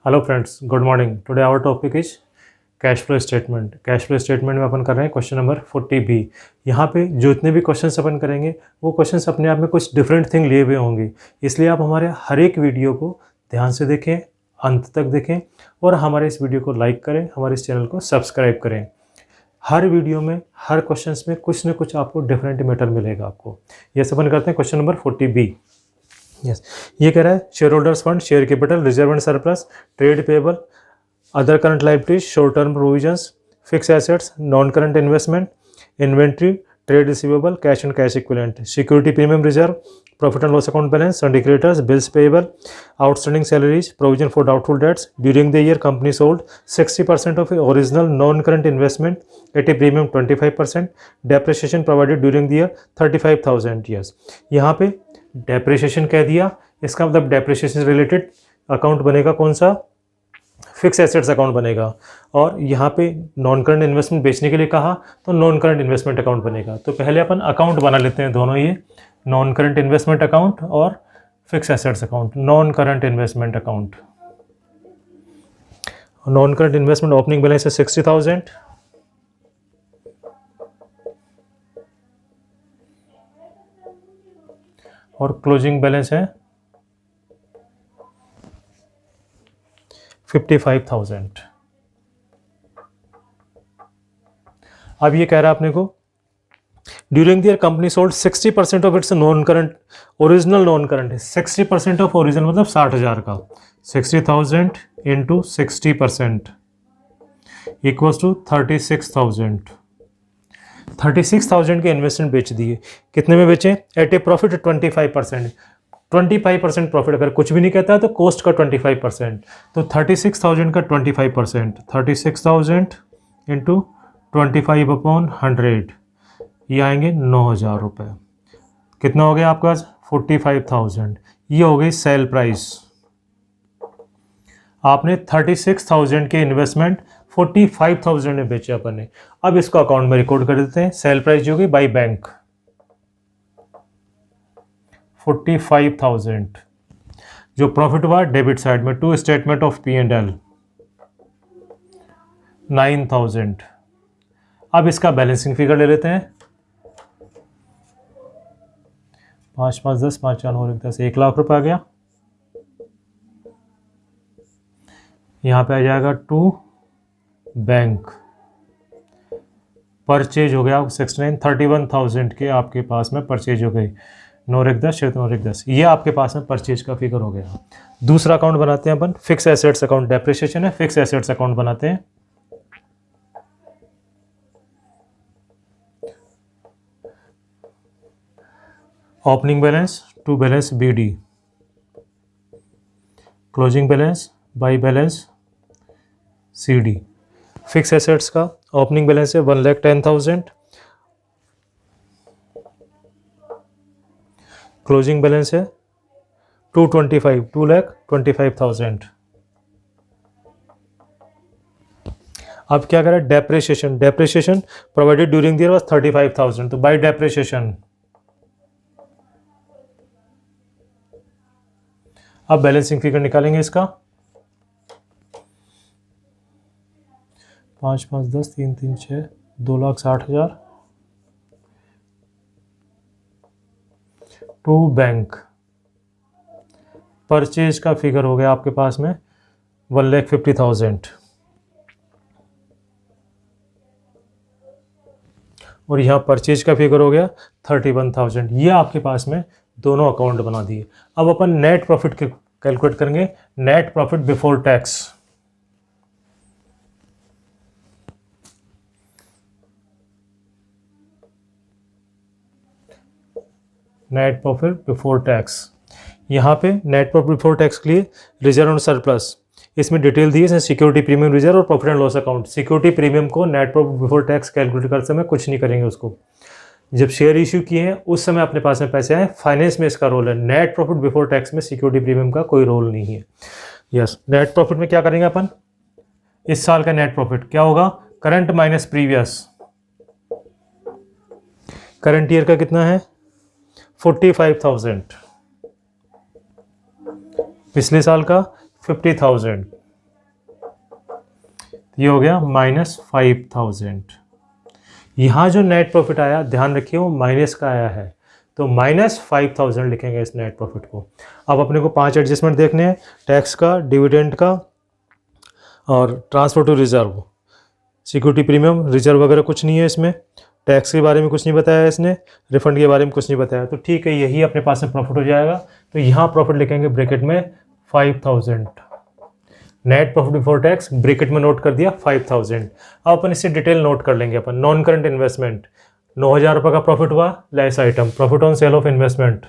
Hello friends, good morning. Today our topic is cash flow statement. Cash flow statement में अपन कर रहे हैं क्वेश्चन नंबर 40B। यहाँ पे जो इतने भी क्वेश्चंस अपन करेंगे वो क्वेश्चंस अपने आप में कुछ डिफरेंट थिंग लिए हुए होंगे, इसलिए आप हमारे हर एक वीडियो को ध्यान से देखें, अंत तक देखें और हमारे इस वीडियो को लाइक करें, हमारे इस चैनल को सब्सक्राइब करें। हर वीडियो में, हर क्वेश्चंस में कुछ न कुछ आपको डिफरेंट मैटर मिलेगा आपको। ये सब अपन करते हैं क्वेश्चन नंबर 40B। यस, ये कह रहा है share holders fund, share capital, reserve and surplus, trade payable, other current liabilities, short term provisions, fix assets, non current investment, inventory, trade receivable, cash and cash equivalent, security premium reserve, profit and loss account balance, syndicators, bills payable, outstanding salaries, provision for doubtful debts. During the year company sold 60% of original non current investment at A premium 25%, depreciation provided during the year 35,000 years. यहाँ पे depreciation कह दिया, इसका मतलब depreciation related account बनेगा कौन सा? Fix assets account बनेगा। और यहाँ पे नॉन करंट इन्वेस्टमेंट बेचने के लिए कहा तो नॉन करंट इन्वेस्टमेंट अकाउंट बनेगा। तो पहले अपन अकाउंट बना लेते हैं दोनों, ये नॉन करंट इन्वेस्टमेंट अकाउंट और fix assets account. Non current investment account, non current investment opening balance है 60,000 और क्लोजिंग बैलेंस है 55,000। अब ये कह रहा है अपने को during the year company sold 60% of its non current, original non current है 60% ऑफ ओरिजिनल मतलब 60,000 का। 60,000 इंटू 60% इक्वल्स टू 36,000। 36,000 के इन्वेस्टमेंट बेच दिए। कितने में बेचे? एट ए प्रॉफिट 25%। 25% प्रॉफिट अगर कुछ भी नहीं कहता है तो कॉस्ट का 25%। तो 36,000 का 25%, 36,000 इंटू 25/100, ये आएंगे 9,000 रुपये। कितना हो गया आपके पास? 45,000। ये हो गई सेल प्राइस। आपने 36,000 के इन्वेस्टमेंट 45,000 में बेचे अपन ने। अब इसको अकाउंट में रिकॉर्ड कर देते हैं। सेल प्राइस जो होगी बाई बैंक 45,000। जो प्रॉफिट हुआ डेबिट साइड में, टू स्टेटमेंट ऑफ P&L 9,000। अब इसका बैलेंसिंग फिगर ले लेते हैं। 5 5 10 5 4 9 10, 1 लाख रुपए आ गया। यहां पे आ जाएगा टू बैंक। परचेज हो गया 69, 31,000 के आपके पास में परचेज हो गई। 9 10 9 10, ये आपके पास में परचेज का फिगर हो गया। दूसरा अकाउंट बनाते हैं अपन, फिक्स एसेट्स अकाउंट। डेप्रिसिएशन है, फिक्स एसेट्स अकाउंट बनाते हैं। Opening balance to balance BD, closing balance by balance CD। Fix assets का ओपनिंग बैलेंस है 1,10,000, क्लोजिंग बैलेंस है 2,25,000। अब क्या करें? Depreciation. Depreciation provided during the year was 35,000, तो बाय डेप्रिसिएशन। अब बैलेंसिंग फिगर निकालेंगे इसका। 5 5 10 3 3 6, 2,60,000 टू बैंक। परचेज का फिगर हो गया आपके पास में 1,50,000 और यहाँ परचेज का फिगर हो गया 31,000। ये आपके पास में दोनों अकाउंट बना दिए। अब अपन नेट प्रॉफिट कैलकुलेट करेंगे। Net profit before tax. Net profit before tax, यहाँ पे नेट प्रॉफिट बिफोर टैक्स के लिए रिजर्व एंड सरप्लस, इसमें डिटेल दी है। सिक्योरिटी प्रीमियम रिजर्व और profit and loss account. Security premium को net profit before tax calculate करते समय कुछ नहीं करेंगे उसको। जब शेयर इश्यू किए हैं उस समय अपने पास में पैसे आए, फाइनेंस में इसका रोल है। नेट प्रॉफिट बिफोर टैक्स में सिक्योरिटी प्रीमियम का कोई रोल नहीं है। यस, नेट प्रॉफिट में क्या करेंगे अपन? इस साल का नेट प्रॉफिट क्या होगा? Current minus previous. Current year का कितना है? 45,000। पिछले साल का 50,000। ये हो गया -5000। यहाँ जो नेट प्रॉफिट आया ध्यान रखिए वो माइनस का आया है, तो -5000 लिखेंगे इस नेट प्रॉफिट को। अब अपने को 5 एडजस्टमेंट देखने हैं, टैक्स का, डिविडेंड का और transfer to reserve. Security premium reserve वगैरह कुछ नहीं है इसमें, टैक्स के बारे में कुछ नहीं बताया इसने, रिफंड के बारे में कुछ नहीं बताया, तो ठीक है यही अपने पास में प्रॉफिट हो जाएगा। तो यहाँ प्रॉफिट लिखेंगे ब्रैकेट में 5000, net profit before tax bracket में नोट कर दिया 5000। अब अपन इससे डिटेल नोट कर लेंगे। अपन नॉन करंट इन्वेस्टमेंट 9000 रुपये का प्रॉफिट हुआ, less item profit on sale of investment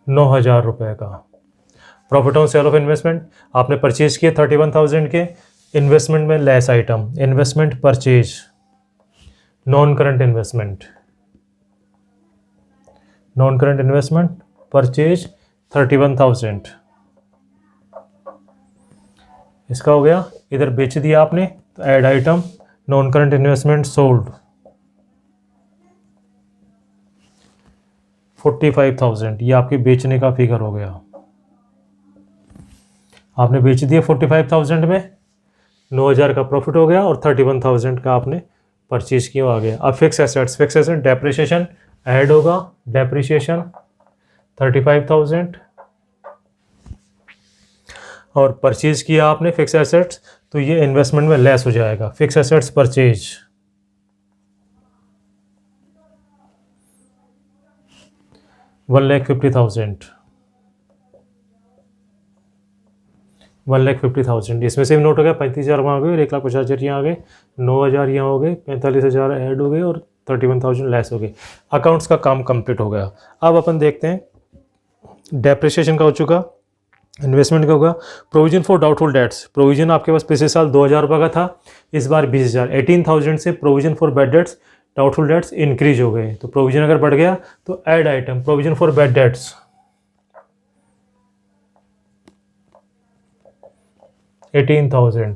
9000 रुपये का profit on sale of investment. आपने परचेज किए 31,000 के, इन्वेस्टमेंट में less item, investment purchase, non current investment, non current investment purchase 31,000, इसका हो गया। इधर बेच दिया आपने तो add item non current investment sold 45,000, ये आपके बेचने का फिगर हो गया। आपने बेच दिया 45,000 में, 9000 का प्रॉफिट हो गया और 31,000 का आपने परचेज किया आ गया। अब fix assets, fix asset depreciation add होगा, डेप्रिसिएशन 35,000 और परचेज किया आपने फिक्स एसेट्स तो ये इन्वेस्टमेंट में लेस हो जाएगा। फिक्स एसेट्स परचेज 1,50,000, 1,50,000 इसमें से भी नोट हो गया। 35,000 वहाँ आ गए और 1,50,000 यहाँ आ गए, 9,000 यहाँ हो गए, 45,000 ऐड हो गए और 31,000 लेस हो गए। अकाउंट्स का काम कंप्लीट हो गया। अब अपन देखते हैं डेप्रिसिएशन का हो चुका, इन्वेस्टमेंट का होगा। Provision for doubtful debts, provision आपके पास पिछले साल 2,000 रुपये का था, इस बार 20,000, 18,000 से provision for bad debts, doubtful debts increase हो गए। तो प्रोविजन अगर बढ़ गया तो add item provision for bad debts 18,000,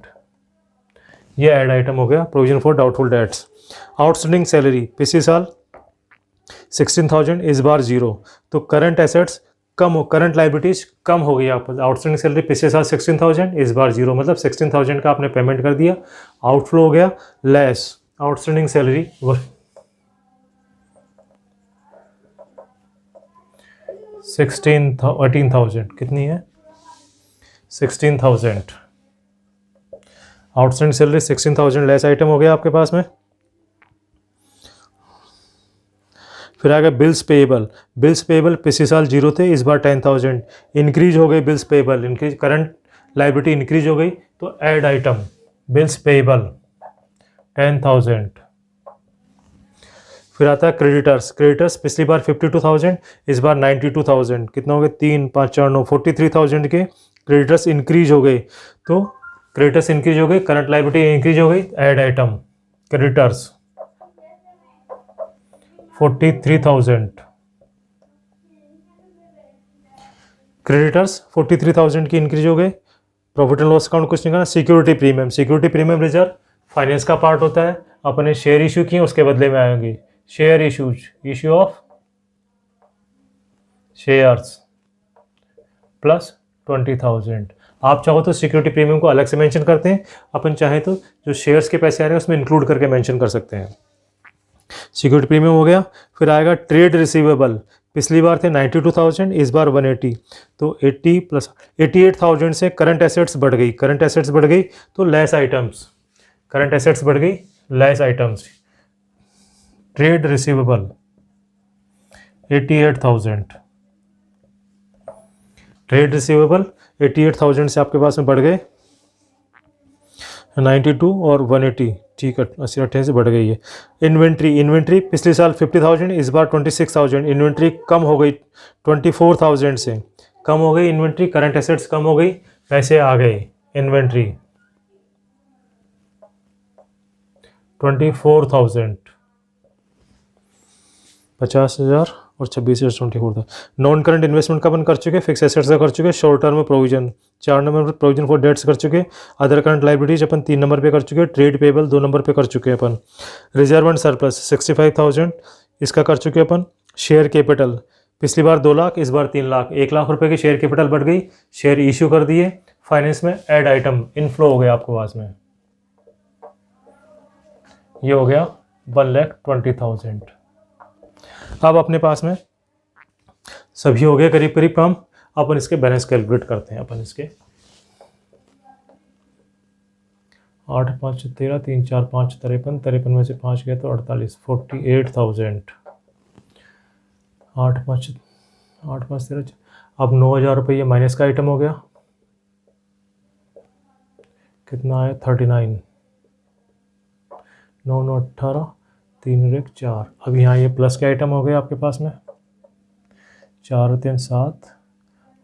ये ऐड आइटम हो गया provision for doubtful debts. Outstanding salary पिछले साल 16,000, इस बार 0, तो करंट एसेट्स कम हो, करंट लाइबिलिटीज कम हो गई। आप आउटस्टैंडिंग सैलरी पिछले साल 16,000, इस बार 0, मतलब 16,000 का आपने पेमेंट कर दिया, आउटफ्लो हो गया लेस आउटस्टैंडिंग सैलरी 18,000 कितनी है 16,000, आउटस्टैंडिंग सैलरी 16,000 लेस आइटम हो गया आपके पास में। फिर आ गया बिल्स पेएबल, बिल्स पेएबल पिछले साल 0 थे, इस बार 10,000 इंक्रीज हो गए। Bills payable increase, current liability increase हो गई तो ऐड आइटम बिल्स पेएबल 10,000। फिर आता है क्रेडिटर्स, क्रेडिटर्स पिछली बार 52,000, इस बार 92,000, कितना हो गया 3, 5, 4, 9, 43,000 के क्रेडिटर्स इंक्रीज हो गए। तो क्रेडिटर्स इंक्रीज हो गए, करंट लाइबिलिटी इंक्रीज हो गई, ऐड आइटम क्रेडिटर्स 43,000, क्रेडिटर्स 43,000 की इंक्रीज हो गए। प्रॉफिट एंड लॉस अकाउंट कुछ नहीं करना। Security premium, security premium reserve finance का पार्ट होता है, अपने शेयर इशू किए उसके बदले में आएंगे share issues, issue of shares plus 20,000। आप चाहो तो सिक्योरिटी प्रीमियम को अलग से मेंशन करते हैं, अपन चाहें तो जो शेयर्स के पैसे आ रहे हैं उसमें इंक्लूड करके मेंशन कर सकते हैं। सिक्योरिटी प्रीमियम हो गया। फिर आएगा ट्रेड रिसीवेबल, पिछली बार थे 92,000, इस बार 180, तो 80 प्लस 88,000 से करंट एसेट्स बढ़ गई, करंट एसेट्स बढ़ गई तो लेस आइटम्स, करंट एसेट्स बढ़ गई less items, trade receivable 88,000, trade receivable 88,000 से आपके पास में बढ़ गए 92 और 180, ठीक है 80-88 से बढ़ गई है। इन्वेंट्री, इन्वेंट्री पिछले साल 50,000, इस बार 26,000, इन्वेंट्री कम हो गई 24,000 से, कम हो गई इन्वेंट्री, करंट एसेट्स कम हो गई, पैसे आ गए, इन्वेंट्री 24,000, 50,000 और 26,024 था। नॉन करंट इन्वेस्टमेंट का अपन कर चुके, फिक्स एसेट्स का कर चुके, शॉर्ट टर्म में प्रोविजन 4 नंबर पर प्रोविजन फॉर डेट्स कर चुके, अदर करंट लाइबिलिटीज अपन 3 नंबर पे कर चुके, ट्रेड पेबल 2 नंबर पे कर चुके हैं अपन, रिजर्व एंड सरप्लस 65,000 इसका कर चुके अपन, शेयर कैपिटल पिछली बार 2 लाख, इस बार 3 लाख, 1 लाख रुपए की शेयर कैपिटल बढ़ गई, शेयर इशू कर दिए, फाइनेंस में ऐड आइटम इनफ्लो हो गया आपको पास में, ये हो गया 1,20,000। अब अपने पास में सभी हो गए करीब करीब काम। अपन इसके बैलेंस कैलकुलेट करते हैं। अपन इसके 8 5 13 3 4 5 53, 53 में से 5 गया तो 48, 48,000। 8 5 13। अब 9,000 रुपये ये माइनस का आइटम हो गया, कितना आया 39, 9 9 18, 3 1 4। अब यहाँ ये प्लस के आइटम हो गए आपके पास में, 4 3 7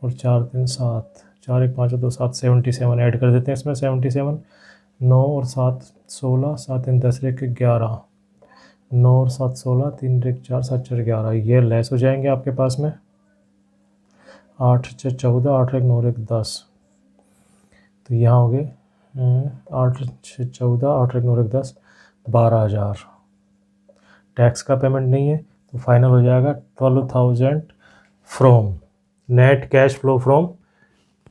और 4 3 7, 4 1 5 2 7, 77 ऐड कर देते हैं इसमें, 77, 9 और 7 16, 7 3 10 1 11, 9 और 7 16, 3 1 4, 7 4 11, ये लेस हो जाएंगे आपके पास में। 8 6 14, 8 1 9 1 10, तो यहाँ हो गए 8 6 14, 8 1 9 1 10, 12,000। टैक्स का पेमेंट नहीं है तो फाइनल हो जाएगा 12,000 from net cash flow from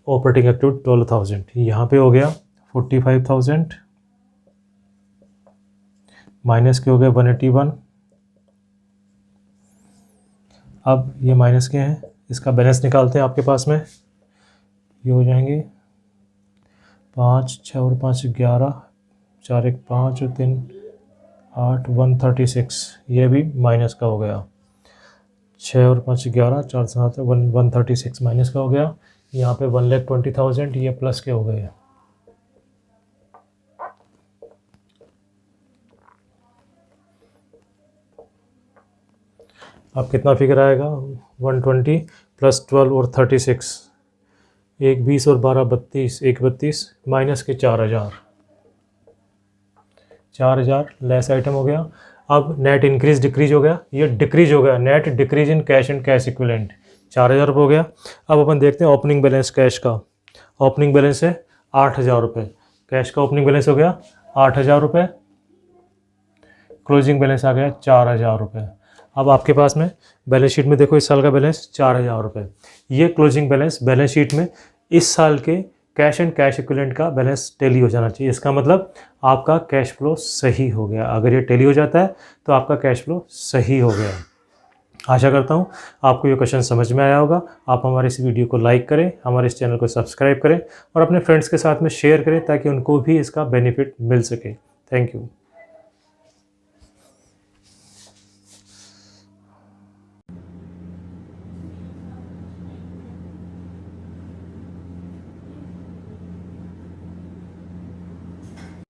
operating activity 12,000। यहाँ पे हो गया 45,000 माइनस के हो गए 181। अब ये माइनस के हैं, इसका बैलेंस निकालते हैं आपके पास में। ये हो जाएंगे 5 6 और 5 11, 4 1 5 और 3 8, 136, ये भी माइनस का हो गया। 6 और 5 11, 4 7 136 माइनस का हो गया। यहाँ पे 1,20,000 ये प्लस के हो गए। अब कितना फिगर आएगा, 120 प्लस 12 और 36, 1 20 और 12 32, 1 32 माइनस के 4,000, 4,000 लेस आइटम हो गया। अब नेट इंक्रीज डिक्रीज हो गया, ये डिक्रीज हो गया, net decrease in cash and cash equivalent 4,000 रुपये हो गया। अब अपन देखते हैं ओपनिंग बैलेंस कैश का। ओपनिंग बैलेंस है 8,000 रुपये, कैश का ओपनिंग बैलेंस हो गया 8,000 रुपये, क्लोजिंग बैलेंस आ गया 4,000 रुपये। अब आपके पास में बैलेंस शीट में देखो इस साल का बैलेंस 4,000 रुपये, ये क्लोजिंग बैलेंस शीट में इस साल के कैश एंड कैश इक्विवेलेंट का बैलेंस टैली हो जाना चाहिए। इसका मतलब आपका कैश फ्लो सही हो गया। अगर ये टैली हो जाता है तो आपका कैश फ्लो सही हो गया। आशा करता हूँ आपको ये क्वेश्चन समझ में आया होगा। आप हमारे इस वीडियो को लाइक करें, हमारे इस चैनल को सब्सक्राइब करें और अपने फ्रेंड्स के साथ में शेयर करें ताकि उनको भी इसका बेनिफिट मिल सके। Thank you.